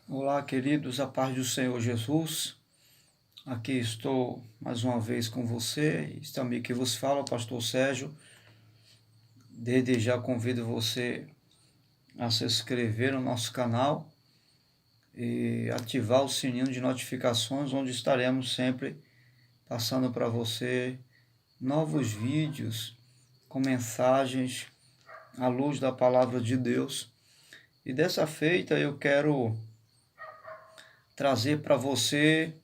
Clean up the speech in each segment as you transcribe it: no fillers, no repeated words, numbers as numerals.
Olá, queridos, a paz do Senhor Jesus. Aqui estou mais uma vez com você. Este amigo que vos fala, o pastor Sérgio. Desde já convido você a se inscrever no nosso canal e ativar o sininho de notificações, onde estaremos sempre passando para você novos vídeos com mensagens à luz da palavra de Deus. E dessa feita eu quero trazer para você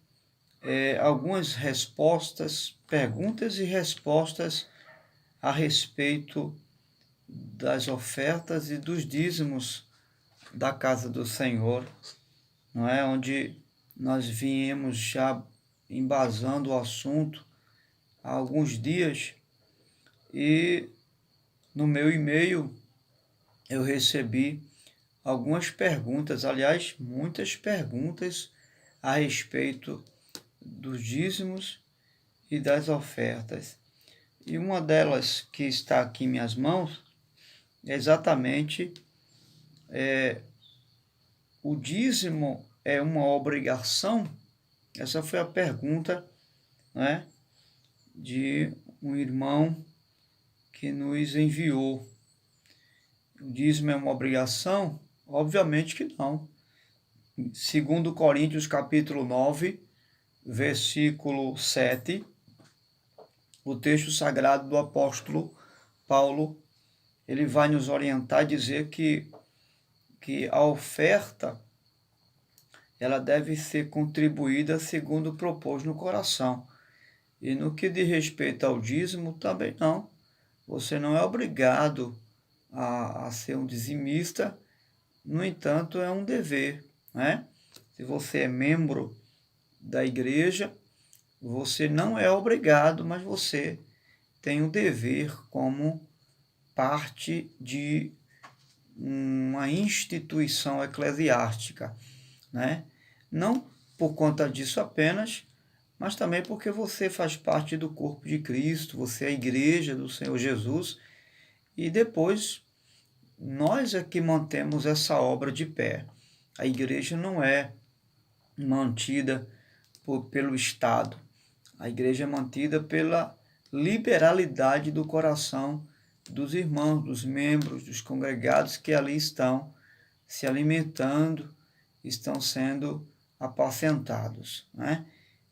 algumas respostas, perguntas e respostas a respeito das ofertas e dos dízimos da casa do Senhor, não é? Onde nós viemos já embasando o assunto há alguns dias e no meu e-mail eu recebi algumas perguntas, aliás, muitas perguntas a respeito dos dízimos e das ofertas. E uma delas que está aqui em minhas mãos é exatamente o dízimo é uma obrigação? Essa foi a pergunta, né, de um irmão que nos enviou. O dízimo é uma obrigação? Obviamente que não. Segundo Coríntios capítulo 9, versículo 7, o texto sagrado do apóstolo Paulo, ele vai nos orientar a dizer que a oferta ela deve ser contribuída segundo propôs no coração. E no que diz respeito ao dízimo, também não. Você não é obrigado a ser um dizimista, no entanto, é um dever, né? Se você é membro da igreja, você não é obrigado, mas você tem o dever como parte de uma instituição eclesiástica, né? Não por conta disso apenas, mas também porque você faz parte do corpo de Cristo, você é a igreja do Senhor Jesus, e depois nós é que mantemos essa obra de pé. A igreja não é mantida pelo Estado, a igreja é mantida pela liberalidade do coração dos irmãos, dos membros, dos congregados que ali estão se alimentando, estão sendo apacentados, né?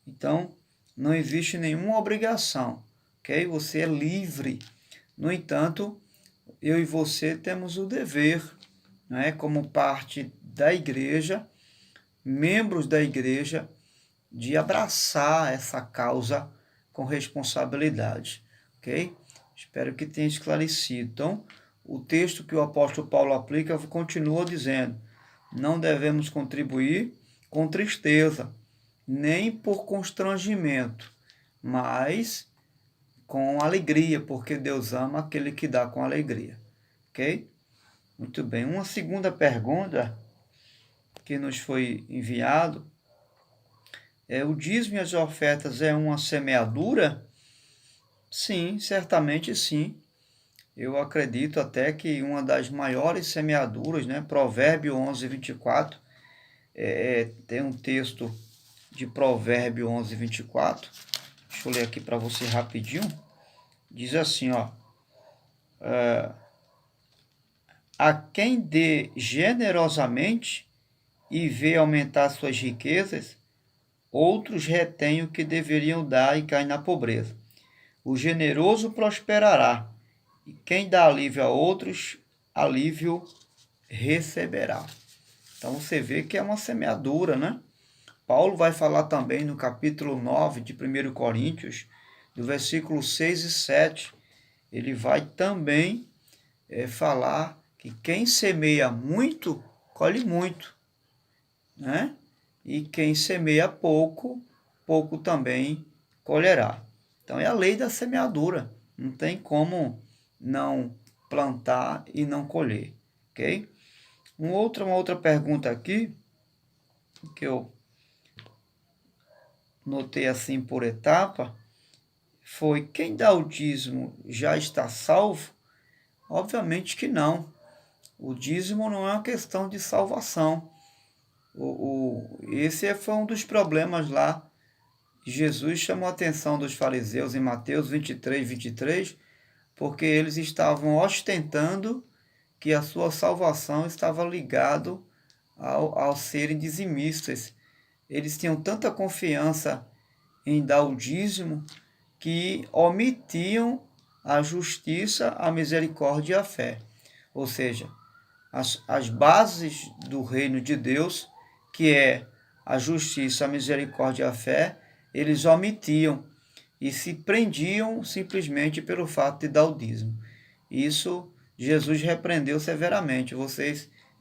Então, não existe nenhuma obrigação, ok? Você é livre. No entanto, eu e você temos o dever, né, como parte da igreja, membros da igreja, de abraçar essa causa com responsabilidade, ok? Espero que tenha esclarecido. Então, o texto que o apóstolo Paulo aplica continua dizendo: não devemos contribuir com tristeza, nem por constrangimento, mas com alegria, porque Deus ama aquele que dá com alegria. Ok? Muito bem. Uma segunda pergunta que nos foi enviado é: o dízimo e as ofertas é uma semeadura? Sim, certamente sim. Eu acredito até que uma das maiores semeaduras, né? Provérbio 11, 24, tem um texto de Provérbio 11, 24. Deixa eu ler aqui para você rapidinho. Diz assim, ó: a quem dê generosamente e vê aumentar suas riquezas, outros retêm o que deveriam dar e caem na pobreza. O generoso prosperará, e quem dá alívio a outros, alívio receberá. Então você vê que é uma semeadura, né? Paulo vai falar também no capítulo 9 de 1 Coríntios, do versículo 6 e 7, ele vai também falar que quem semeia muito, colhe muito, né? E quem semeia pouco, pouco também colherá. Então é a lei da semeadura, não tem como não plantar e não colher, ok? Uma outra pergunta aqui, que eu notei assim por etapa, foi: quem dá o dízimo já está salvo? Obviamente que não. O dízimo não é uma questão de salvação. Esse foi um dos problemas lá. Jesus chamou a atenção dos fariseus em Mateus 23, porque eles estavam ostentando que a sua salvação estava ligado ao serem dizimistas. Eles tinham tanta confiança em dar o dízimo que omitiam a justiça, a misericórdia e a fé. Ou seja, as bases do reino de Deus, que é a justiça, a misericórdia e a fé, eles omitiam e se prendiam simplesmente pelo fato de dar o dízimo. Isso Jesus repreendeu severamente.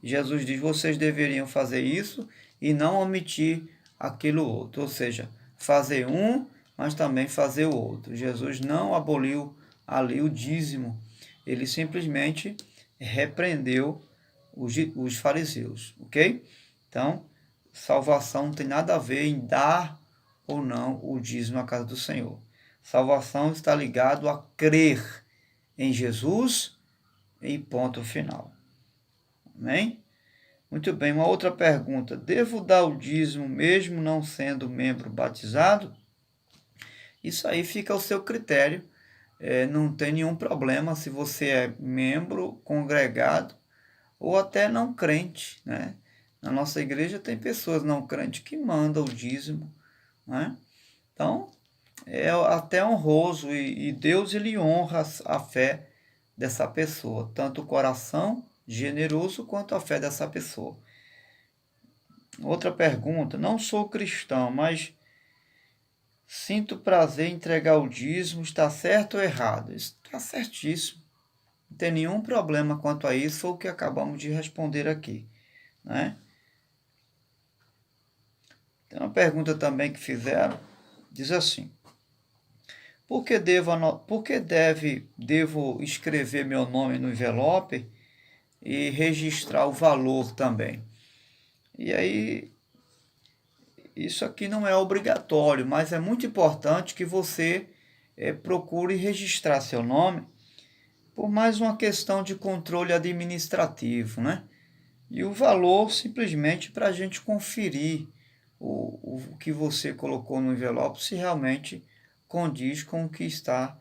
Jesus diz, vocês deveriam fazer isso e não omitir aquilo outro. Ou seja, fazer um, mas também fazer o outro. Jesus não aboliu ali o dízimo. Ele simplesmente repreendeu os fariseus, ok? Então, salvação não tem nada a ver em dar ou não o dízimo à casa do Senhor. Salvação está ligado a crer em Jesus e ponto final. Amém? Muito bem, uma outra pergunta. Devo dar o dízimo mesmo não sendo membro batizado? Isso aí fica ao seu critério. Não tem nenhum problema se você é membro, congregado ou até não crente, né? Na nossa igreja tem pessoas não crentes que mandam o dízimo, né? Então, é até honroso e Deus ele honra a fé dessa pessoa, tanto o coração generoso quanto a fé dessa pessoa. Outra pergunta, não sou cristão, mas sinto prazer em entregar o dízimo, está certo ou errado? Está certíssimo. Não tem nenhum problema quanto a isso, foi o que acabamos de responder aqui, né? Tem uma pergunta também que fizeram, diz assim, por que devo escrever meu nome no envelope e registrar o valor também? E aí, isso aqui não é obrigatório, mas é muito importante que você procure registrar seu nome por mais uma questão de controle administrativo, né? E o valor simplesmente para a gente conferir o que você colocou no envelope se realmente condiz com o que está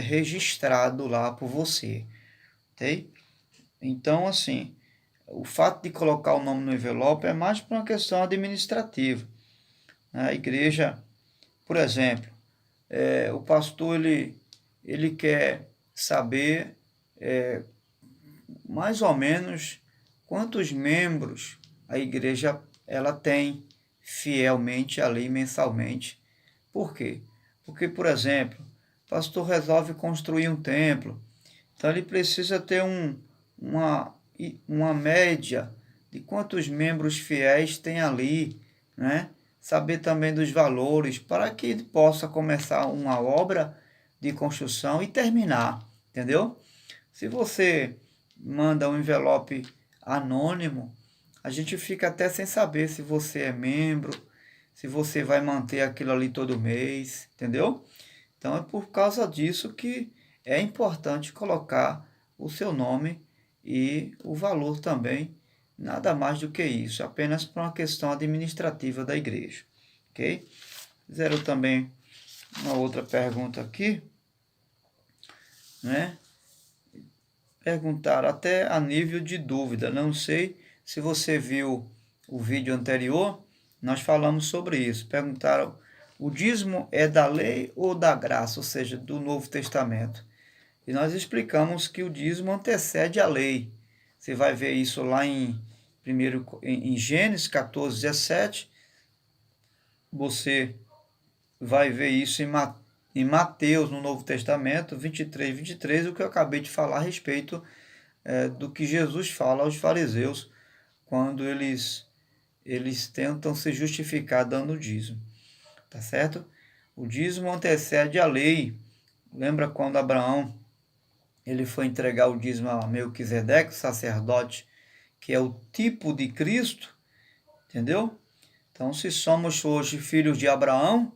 registrado lá por você, ok? Então, assim, o fato de colocar o nome no envelope é mais por uma questão administrativa. A igreja, por exemplo, o pastor ele quer saber mais ou menos quantos membros a igreja ela tem fielmente ali mensalmente. Por quê? Porque, por exemplo, o pastor resolve construir um templo, então ele precisa ter uma média de quantos membros fiéis tem ali, né? Saber também dos valores para que ele possa começar uma obra de construção e terminar, entendeu? Se você manda um envelope anônimo, a gente fica até sem saber se você é membro, se você vai manter aquilo ali todo mês, entendeu? Então é por causa disso que é importante colocar o seu nome e o valor também, nada mais do que isso, apenas por uma questão administrativa da igreja, ok? Fizeram também uma outra pergunta aqui, né? Perguntaram até a nível de dúvida, não sei se você viu o vídeo anterior, nós falamos sobre isso. Perguntaram, o dízimo é da lei ou da graça, ou seja, do Novo Testamento? E nós explicamos que o dízimo antecede a lei. Você vai ver isso lá em Gênesis 14, 17. Você vai ver isso em Mateus, no Novo Testamento, 23, o que eu acabei de falar a respeito do que Jesus fala aos fariseus quando eles tentam se justificar dando o dízimo, tá certo? O dízimo antecede a lei. Lembra quando Abraão ele foi entregar o dízimo a Melquisedeque, o sacerdote, que é o tipo de Cristo, entendeu? Então, se somos hoje filhos de Abraão,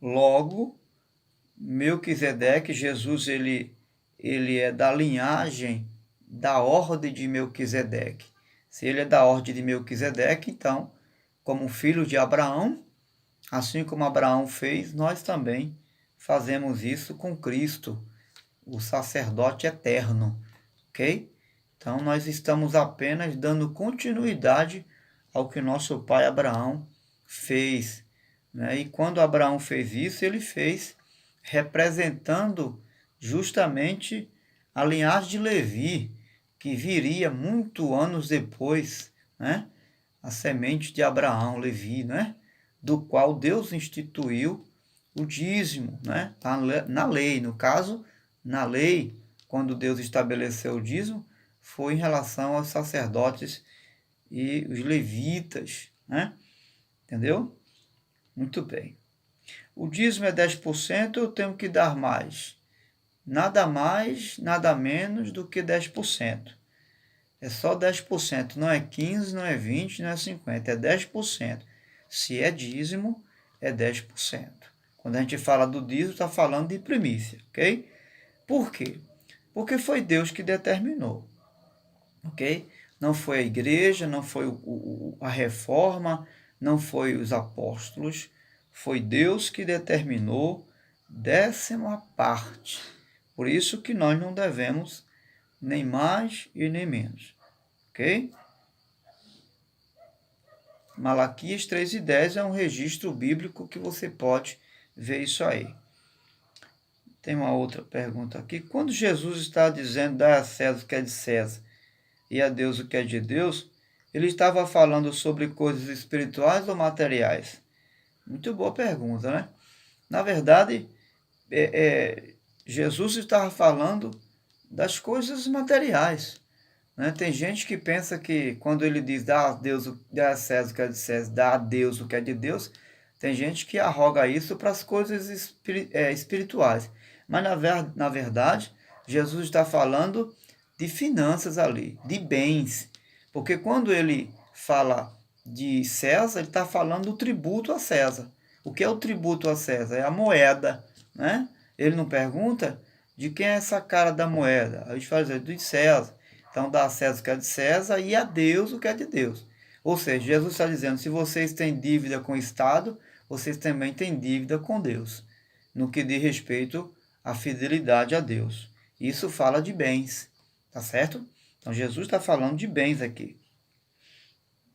logo, Melquisedeque, Jesus, ele é da linhagem, da ordem de Melquisedeque. Se ele é da ordem de Melquisedeque, então como filhos de Abraão, assim como Abraão fez, nós também fazemos isso com Cristo, o sacerdote eterno, ok? Então, nós estamos apenas dando continuidade ao que nosso pai Abraão fez, né? E quando Abraão fez isso, ele fez representando justamente a linhagem de Levi, que viria muito anos depois, né? A semente de Abraão, Levi, né? Do qual Deus instituiu o dízimo, né? Na lei, no caso, na lei, quando Deus estabeleceu o dízimo, foi em relação aos sacerdotes e os levitas, né? Entendeu? Muito bem. O dízimo é 10%, eu tenho que dar mais. Nada mais, nada menos do que 10%. É só 10%, não é 15%, não é 20%, não é 50%, é 10%. Se é dízimo, é 10%. Quando a gente fala do dízimo, está falando de primícia, ok? Por quê? Porque foi Deus que determinou, ok? Não foi a igreja, não foi a reforma, não foi os apóstolos, foi Deus que determinou 10ª parte. Por isso que nós não devemos nem mais e nem menos, ok? Malaquias 3:10 é um registro bíblico que você pode ver isso aí. Tem uma outra pergunta aqui. Quando Jesus está dizendo dá a César o que é de César e a Deus o que é de Deus, ele estava falando sobre coisas espirituais ou materiais? Muito boa pergunta, né? Na verdade, Jesus estava falando das coisas materiais, né? Tem gente que pensa que quando ele diz dá a César o que é de César, dá a Deus o que é de Deus, tem gente que arroga isso para as coisas espirituais. Mas na verdade, Jesus está falando de finanças ali, de bens. Porque quando ele fala de César, ele está falando do tributo a César. O que é o tributo a César? É a moeda, né? Ele não pergunta de quem é essa cara da moeda. A gente fala de César. Então dá a César o que é de César e a Deus o que é de Deus. Ou seja, Jesus está dizendo, se vocês têm dívida com o Estado, vocês também têm dívida com Deus, no que diz respeito à fidelidade a Deus. Isso fala de bens, tá certo? Então Jesus está falando de bens aqui.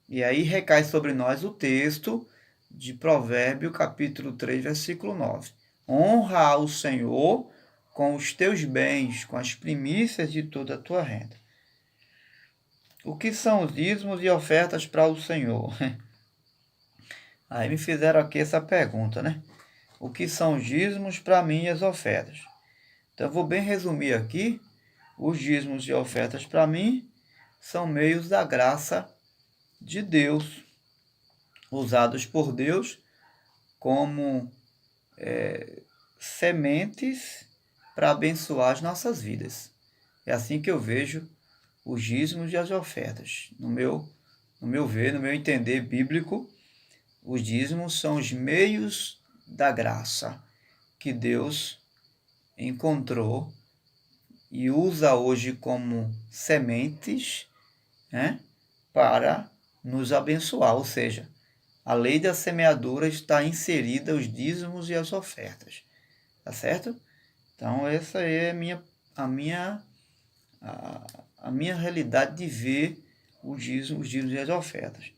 E aí recai sobre nós o texto de Provérbio, capítulo 3, versículo 9. Honra ao Senhor com os teus bens, com as primícias de toda a tua renda. O que são os dízimos e ofertas para o Senhor? Aí me fizeram aqui essa pergunta, né? O que são os dízimos para mim e as ofertas? Então, eu vou bem resumir aqui. Os dízimos e ofertas para mim são meios da graça de Deus, usados por Deus como sementes para abençoar as nossas vidas. É assim que eu vejo os dízimos e as ofertas. No meu ver, no meu entender bíblico, os dízimos são os meios da graça que Deus encontrou e usa hoje como sementes, né, para nos abençoar. Ou seja, a lei da semeadura está inserida os dízimos e as ofertas. Tá certo? Então, essa é a minha realidade de ver os dízimos e as ofertas.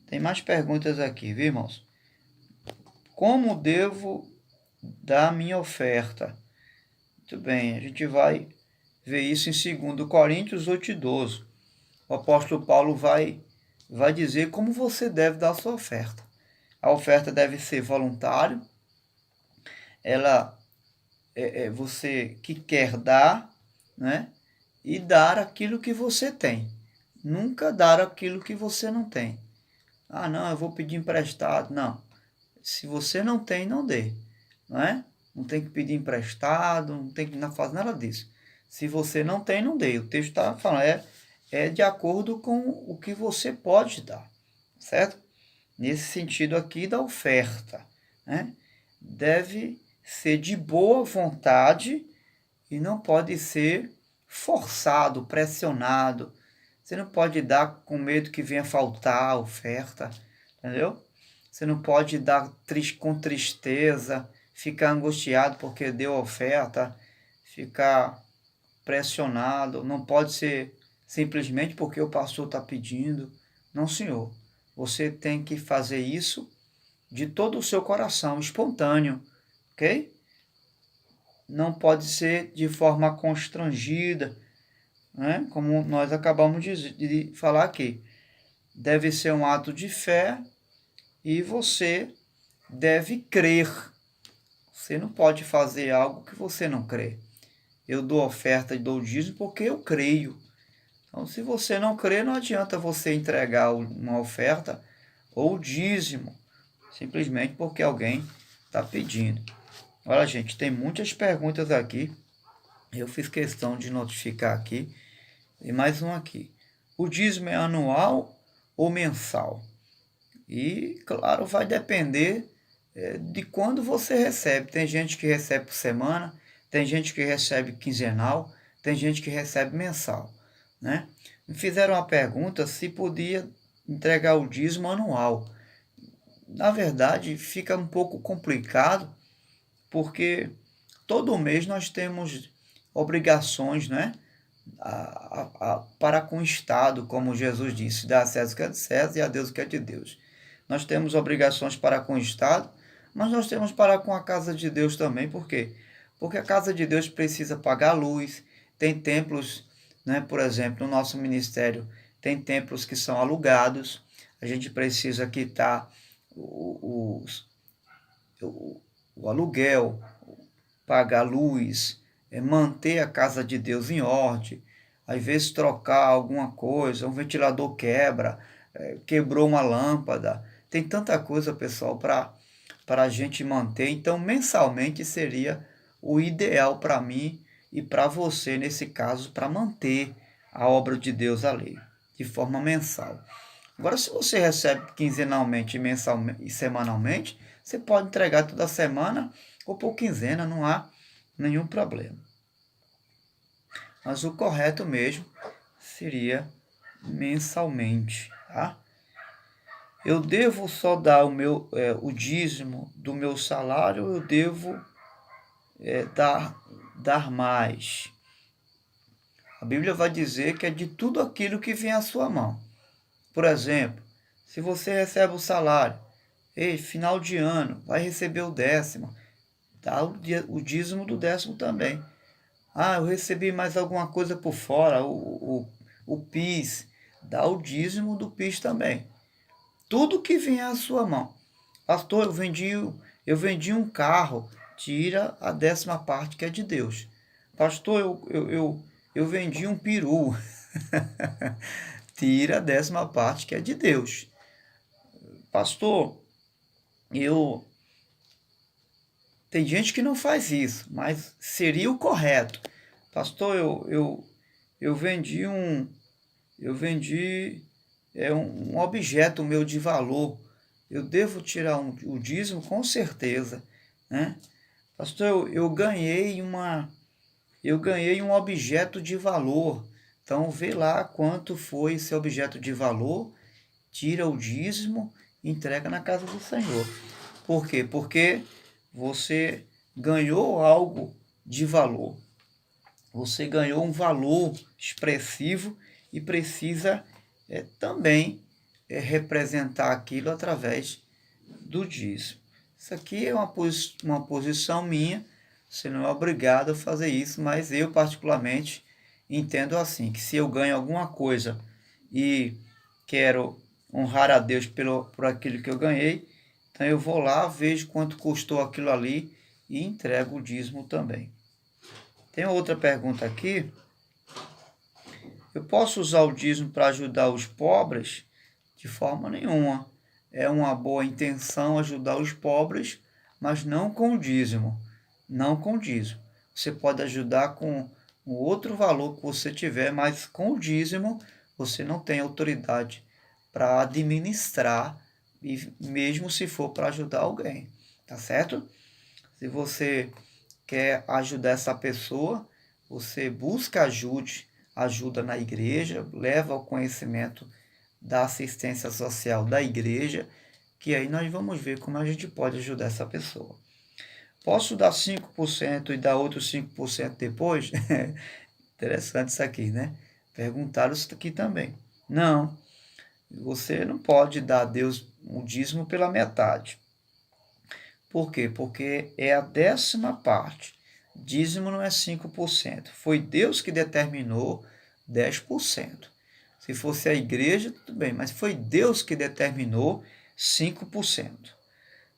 Tem mais perguntas aqui, viu, irmãos? Como devo dar minha oferta? Muito bem, a gente vai ver isso em 2 Coríntios 8:12. O apóstolo Paulo vai dizer como você deve dar a sua oferta. A oferta deve ser voluntária. Ela é você que quer dar, né? E dar aquilo que você tem. Nunca dar aquilo que você não tem. Ah, não, eu vou pedir emprestado. Não. Se você não tem, não dê. Não é? Não tem que pedir emprestado, não tem que fazer nada disso. Se você não tem, não dê. O texto está falando, é de acordo com o que você pode dar. Certo? Nesse sentido aqui da oferta, né? Deve ser de boa vontade e não pode ser forçado, pressionado. Você não pode dar com medo que venha faltar a oferta. entendeu? Você não pode dar com tristeza, ficar angustiado porque deu oferta, ficar pressionado, não pode ser simplesmente porque o pastor está pedindo. Não, senhor. Você tem que fazer isso de todo o seu coração, espontâneo, ok? Não pode ser de forma constrangida, né? Como nós acabamos de falar aqui. Deve ser um ato de fé e você deve crer. Você não pode fazer algo que você não crê. Eu dou oferta e dou dízimo porque eu creio. Então, se você não crê, não adianta você entregar uma oferta ou dízimo, simplesmente porque alguém está pedindo. Olha, gente, tem muitas perguntas aqui. Eu fiz questão de notificar aqui. E mais um aqui. O dízimo é anual ou mensal? E, claro, vai depender de quando você recebe. Tem gente que recebe por semana, tem gente que recebe quinzenal, tem gente que recebe mensal, né? Me fizeram uma pergunta se podia entregar o dízimo anual. Na verdade, fica um pouco complicado, porque todo mês nós temos obrigações, né? Para com o Estado, como Jesus disse, dá a César o que é de César e a Deus o que é de Deus. Nós temos obrigações para com o Estado, mas nós temos para com a casa de Deus também. Por quê? Porque a casa de Deus precisa pagar luz, tem templos, né? Por exemplo, no nosso ministério, tem templos que são alugados, a gente precisa quitar o, o aluguel, pagar luz, manter a casa de Deus em ordem, às vezes trocar alguma coisa, um ventilador quebra, quebrou uma lâmpada, tem tanta coisa, pessoal, para a gente manter. Então, mensalmente seria o ideal para mim e para você, nesse caso, para manter a obra de Deus ali, de forma mensal. Agora, se você recebe quinzenalmente, mensalmente e semanalmente, você pode entregar toda semana ou por quinzena, não há nenhum problema. Mas o correto mesmo seria mensalmente, tá? Eu devo só dar o dízimo do meu salário, ou eu devo dar mais? A Bíblia vai dizer que é de tudo aquilo que vem à sua mão. Por exemplo, se você recebe o salário, final de ano, vai receber o décimo, dá o dízimo do décimo também. Eu recebi mais alguma coisa por fora, o PIS, dá o dízimo do PIS também. Tudo que vier à sua mão. Pastor, eu vendi um carro, tira a 10ª parte que é de Deus. Pastor, eu vendi um peru, tira a 10ª parte que é de Deus. Pastor, tem gente que não faz isso, mas seria o correto. Pastor, eu vendi um objeto meu de valor. Eu devo tirar o dízimo? Com certeza, né? Pastor, eu ganhei um objeto de valor. Então, vê lá quanto foi esse objeto de valor, tira o dízimo e entrega na casa do Senhor. Por quê? Porque você ganhou algo de valor. Você ganhou um valor expressivo e precisa também representar aquilo através do dízimo. Isso aqui é uma posição minha, você não é obrigado a fazer isso, mas eu particularmente entendo assim, que se eu ganho alguma coisa e quero honrar a Deus por aquilo que eu ganhei, então eu vou lá, vejo quanto custou aquilo ali e entrego o dízimo também. Tem outra pergunta aqui. Eu posso usar o dízimo para ajudar os pobres? De forma nenhuma. É uma boa intenção ajudar os pobres, mas não com o dízimo. Não com o dízimo. Você pode ajudar com um outro valor que você tiver, mas com o dízimo você não tem autoridade para administrar, e mesmo se for para ajudar alguém. Tá certo? Se você quer ajudar essa pessoa, você busca ajuda na igreja, leva ao conhecimento da assistência social da igreja, que aí nós vamos ver como a gente pode ajudar essa pessoa. Posso dar 5% e dar outros 5% depois? Interessante isso aqui, né? Perguntaram isso aqui também. Não, você não pode dar a Deus o dízimo pela metade. Por quê? Porque é a 10ª parte. Dízimo não é 5%. Foi Deus que determinou 10%. Se fosse a igreja, tudo bem, mas foi Deus que determinou 5%.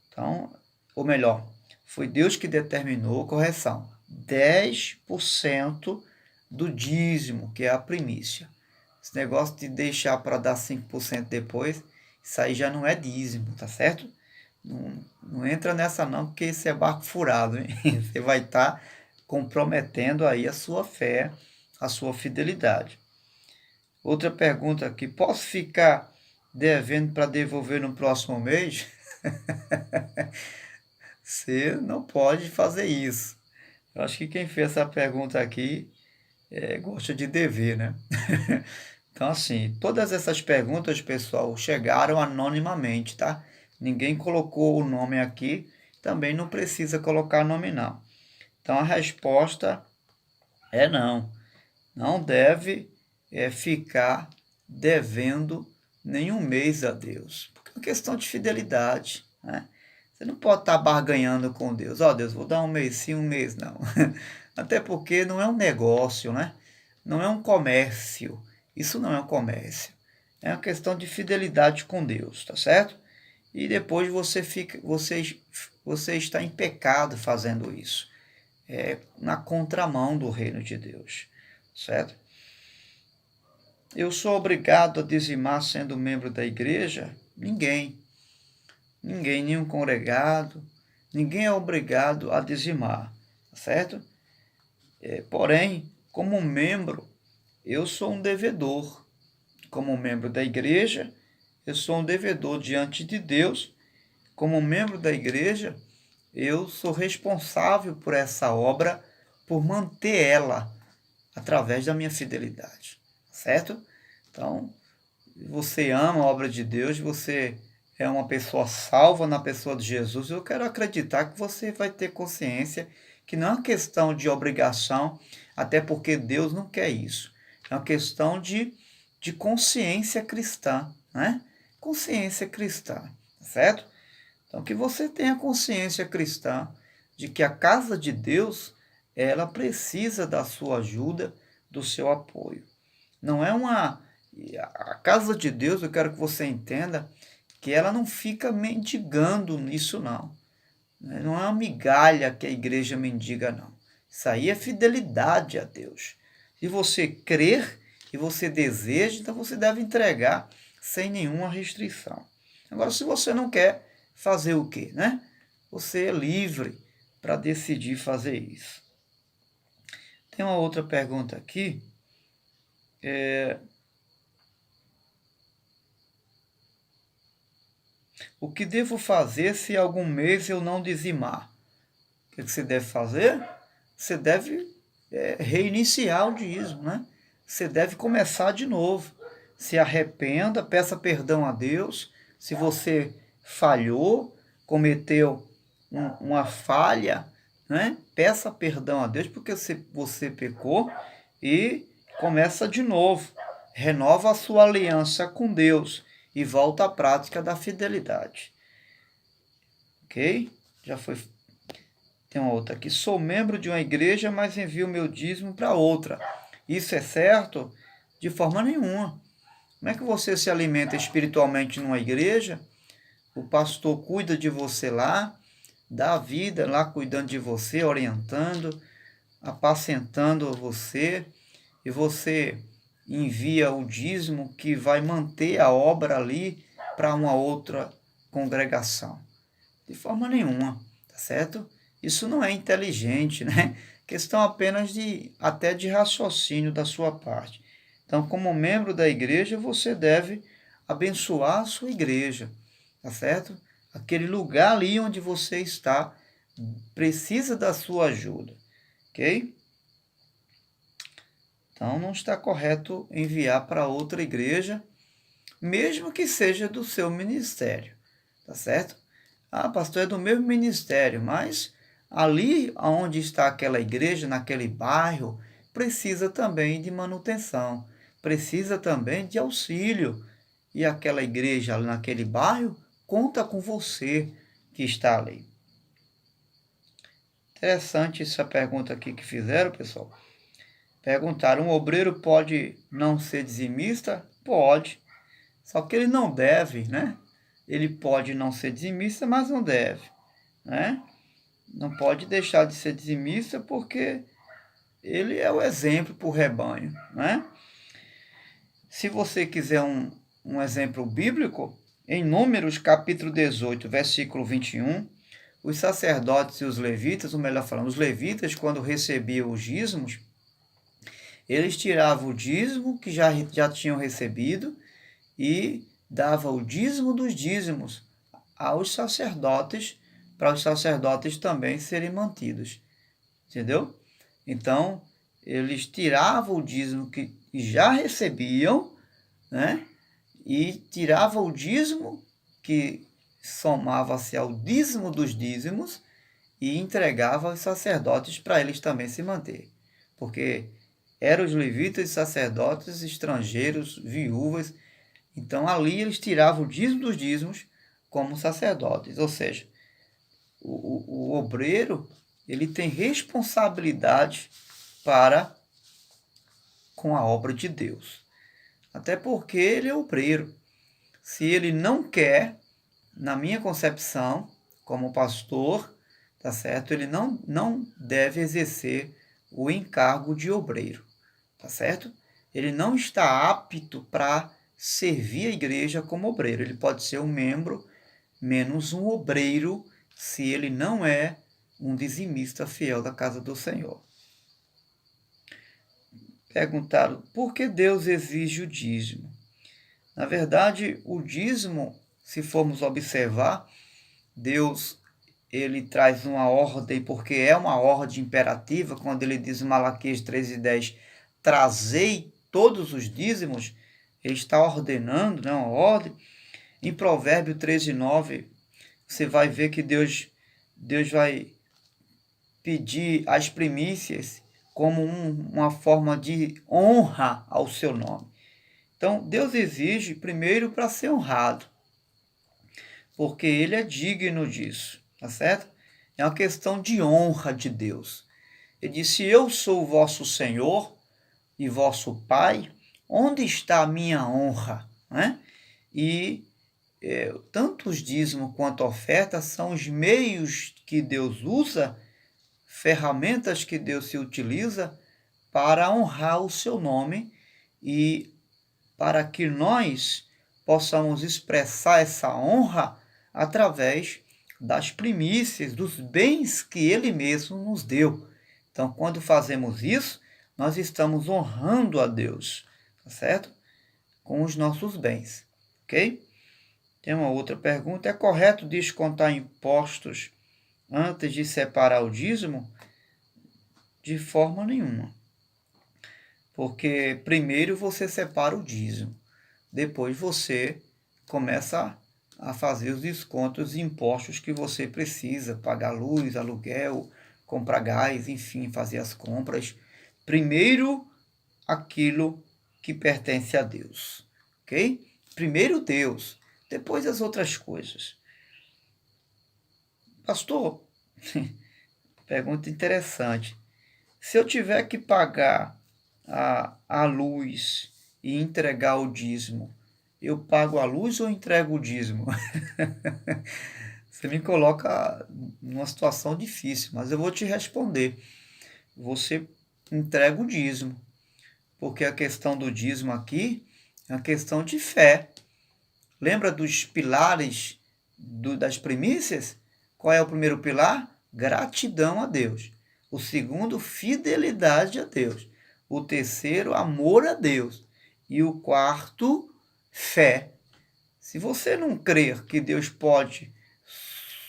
Então, ou melhor, foi Deus que determinou, correção, 10% do dízimo, que é a primícia. Esse negócio de deixar para dar 5% depois, isso aí já não é dízimo, tá certo? Não entra nessa não, porque isso é barco furado, hein? Você vai estar comprometendo aí a sua fé, a sua fidelidade. Outra pergunta aqui, posso ficar devendo para devolver no próximo mês? Você não pode fazer isso. Eu acho que quem fez essa pergunta aqui gosta de dever, né? Então, assim, todas essas perguntas, pessoal, chegaram anonimamente, tá? Ninguém colocou o nome aqui, também não precisa colocar nome, não. Então, a resposta é não. Não deve ficar devendo nenhum mês a Deus. Porque é uma questão de fidelidade, né? Você não pode estar barganhando com Deus. Ó, Deus, vou dar um mês sim, um mês não. Até porque não é um negócio, né? Não é um comércio. Isso não é um comércio. É uma questão de fidelidade com Deus, tá certo? E depois você está em pecado fazendo isso. Na contramão do reino de Deus, certo? Eu sou obrigado a dizimar sendo membro da igreja? Ninguém. Ninguém, nenhum congregado, ninguém é obrigado a dizimar, certo? Porém, como membro, eu sou um devedor. Como membro da igreja, eu sou um devedor diante de Deus. Como membro da igreja, eu sou responsável por essa obra, por manter ela através da minha fidelidade, certo? Então, você ama a obra de Deus, você é uma pessoa salva na pessoa de Jesus, eu quero acreditar que você vai ter consciência que não é uma questão de obrigação, até porque Deus não quer isso. É uma questão de consciência cristã, né? Consciência cristã, certo? Então, que você tenha consciência cristã de que a casa de Deus, ela precisa da sua ajuda, do seu apoio. Não é uma... A casa de Deus, eu quero que você entenda que ela não fica mendigando nisso, não. Não é uma migalha que a igreja mendiga, não. Isso aí é fidelidade a Deus. Se você crer e você deseja, então você deve entregar sem nenhuma restrição. Agora, se você não quer, fazer o quê, né? Você é livre para decidir fazer isso. Tem uma outra pergunta aqui. O que devo fazer se algum mês eu não dizimar? O que você deve fazer? Você deve reiniciar o dízimo, né? Você deve começar de novo. Se arrependa, peça perdão a Deus. Se você falhou, cometeu uma falha, né? Peça perdão a Deus porque você pecou e começa de novo. Renova a sua aliança com Deus e volta à prática da fidelidade. Ok? Já foi. Tem uma outra aqui. Sou membro de uma igreja, mas envio meu dízimo para outra. Isso é certo? De forma nenhuma. Como é que você se alimenta espiritualmente numa igreja? O pastor cuida de você lá, dá a vida lá cuidando de você, orientando, apacentando você, e você envia o dízimo que vai manter a obra ali para uma outra congregação. De forma nenhuma, tá certo? Isso não é inteligente, né? Questão apenas até de raciocínio da sua parte. Então, como membro da igreja, você deve abençoar a sua igreja, tá certo? Aquele lugar ali onde você está precisa da sua ajuda, ok? Então, não está correto enviar para outra igreja, mesmo que seja do seu ministério, tá certo? Ah, pastor, é do mesmo ministério, mas ali onde está aquela igreja, naquele bairro, precisa também de manutenção, precisa também de auxílio. E aquela igreja ali naquele bairro conta com você que está ali. Interessante essa pergunta aqui que fizeram, pessoal. Perguntaram, um obreiro pode não ser dizimista? Pode. Só que ele não deve, né? Ele pode não ser dizimista, mas não deve, né? Não pode deixar de ser dizimista porque ele é o exemplo para o rebanho, né? Se você quiser um exemplo bíblico, em Números capítulo 18, versículo 21, os sacerdotes e os levitas, ou melhor falando, os levitas, quando recebiam os dízimos, eles tiravam o dízimo que já tinham recebido e davam o dízimo dos dízimos aos sacerdotes, para os sacerdotes também serem mantidos. Entendeu? Então, eles tiravam o dízimo que já recebiam, né? E tiravam o dízimo que somava-se ao dízimo dos dízimos e entregava aos sacerdotes para eles também se manter. Porque eram os levitas e sacerdotes estrangeiros, viúvas. Então ali eles tiravam o dízimo dos dízimos como sacerdotes. Ou seja, o obreiro ele tem responsabilidade para com a obra de Deus. Até porque ele é obreiro. Se ele não quer, na minha concepção, como pastor, tá certo? Ele não deve exercer o encargo de obreiro, tá certo? Ele não está apto para servir a igreja como obreiro. Ele pode ser um membro, menos um obreiro, se ele não é um dizimista fiel da casa do Senhor. Perguntaram, por que Deus exige o dízimo? Na verdade, o dízimo, se formos observar, Deus ele traz uma ordem, porque é uma ordem imperativa, quando ele diz em Malaquias 3:10, trazei todos os dízimos, ele está ordenando, né, uma ordem. Em Provérbio 13:9, você vai ver que Deus vai pedir as primícias como uma forma de honra ao seu nome. Então, Deus exige primeiro para ser honrado, porque ele é digno disso, tá certo? É uma questão de honra de Deus. Ele disse, eu sou o vosso Senhor e vosso Pai, onde está a minha honra? Né? E tanto os dízimos quanto a oferta são os meios que Deus usa, ferramentas que Deus se utiliza para honrar o seu nome e para que nós possamos expressar essa honra através das primícias, dos bens que Ele mesmo nos deu. Então, quando fazemos isso, nós estamos honrando a Deus, tá certo? Com os nossos bens, ok? Tem uma outra pergunta, é correto descontar impostos antes de separar o dízimo? De forma nenhuma. Porque primeiro você separa o dízimo, depois você começa a fazer os descontos e impostos que você precisa, pagar luz, aluguel, comprar gás, enfim, fazer as compras. Primeiro aquilo que pertence a Deus, ok? Primeiro Deus, depois as outras coisas. Pastor, pergunta interessante. Se eu tiver que pagar a luz e entregar o dízimo, eu pago a luz ou entrego o dízimo? Você me coloca numa situação difícil, mas eu vou te responder. Você entrega o dízimo, porque a questão do dízimo aqui é uma questão de fé. Lembra dos pilares das primícias? Qual é o primeiro pilar? Gratidão a Deus. O segundo, fidelidade a Deus. O terceiro, amor a Deus. E o quarto, fé. Se você não crer que Deus pode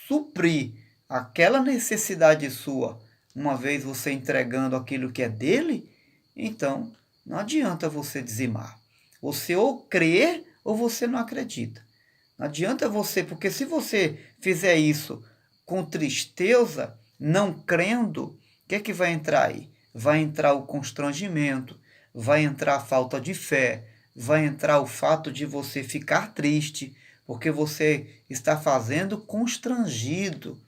suprir aquela necessidade sua, uma vez você entregando aquilo que é dele, então não adianta você dizimar. Você ou crê ou você não acredita. Não adianta você, porque se você fizer isso com tristeza, não crendo, o que é que vai entrar aí? Vai entrar o constrangimento, vai entrar a falta de fé, vai entrar o fato de você ficar triste, porque você está fazendo constrangido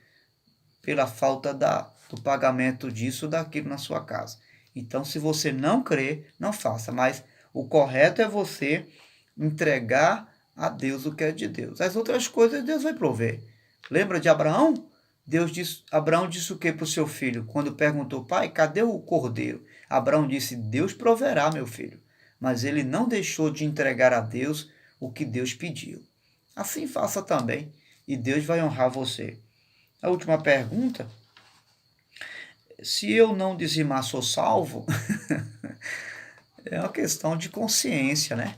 pela falta do pagamento disso ou daquilo na sua casa. Então, se você não crê, não faça, mas o correto é você entregar a Deus o que é de Deus. As outras coisas Deus vai prover. Lembra de Abraão? Abraão disse o que para o seu filho? Quando perguntou, pai, cadê o cordeiro? Abraão disse, Deus proverá, meu filho. Mas ele não deixou de entregar a Deus o que Deus pediu. Assim faça também, e Deus vai honrar você. A última pergunta, se eu não dizimar, sou salvo? É uma questão de consciência, né?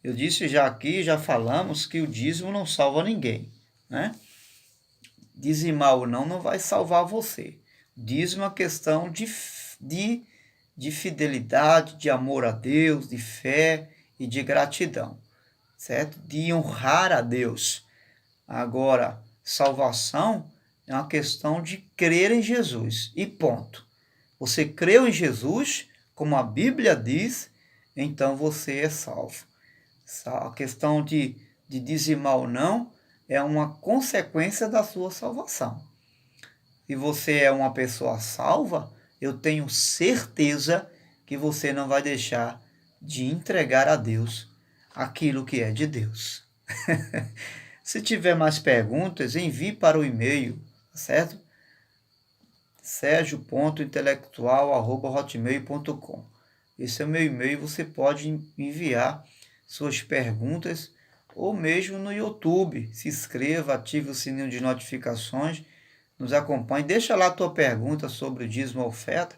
Eu disse já aqui, já falamos que o dízimo não salva ninguém, né? Dizimar ou não vai salvar você. Dízimo é uma questão de fidelidade, de amor a Deus, de fé e de gratidão, certo? De honrar a Deus. Agora, salvação é uma questão de crer em Jesus e ponto. Você creu em Jesus, como a Bíblia diz, então você é salvo. A questão de dizimar ou não é uma consequência da sua salvação. Se você é uma pessoa salva, eu tenho certeza que você não vai deixar de entregar a Deus aquilo que é de Deus. Se tiver mais perguntas, envie para o e-mail, certo? sergio.intelectual@hotmail.com. Esse é o meu e-mail, você pode enviar suas perguntas ou mesmo no YouTube. Se inscreva, ative o sininho de notificações, nos acompanhe, deixa lá a tua pergunta sobre o dízimo ou oferta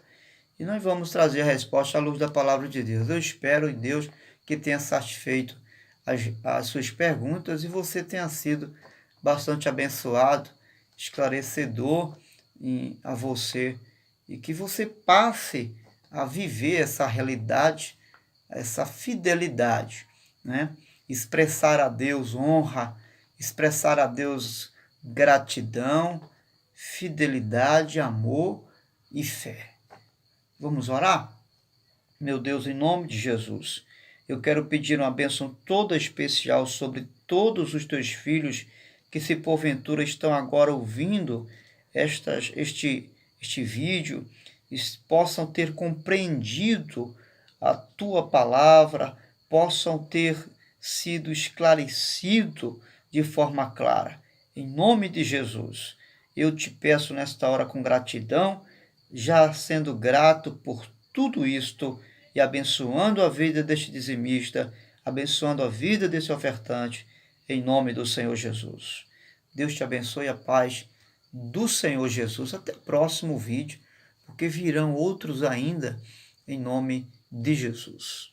e nós vamos trazer a resposta à luz da palavra de Deus. Eu espero em Deus que tenha satisfeito as suas perguntas e você tenha sido bastante abençoado, esclarecedor a você e que você passe a viver essa realidade, essa fidelidade, né? Expressar a Deus honra, expressar a Deus gratidão, fidelidade, amor e fé. Vamos orar? Meu Deus, em nome de Jesus, eu quero pedir uma bênção toda especial sobre todos os teus filhos que, se porventura estão agora ouvindo este vídeo, possam ter compreendido a tua palavra, possam ter sido esclarecido de forma clara. Em nome de Jesus, eu te peço nesta hora com gratidão, já sendo grato por tudo isto e abençoando a vida deste dizimista, abençoando a vida desse ofertante, em nome do Senhor Jesus. Deus te abençoe, a paz do Senhor Jesus. Até o próximo vídeo, porque virão outros ainda, em nome de Jesus.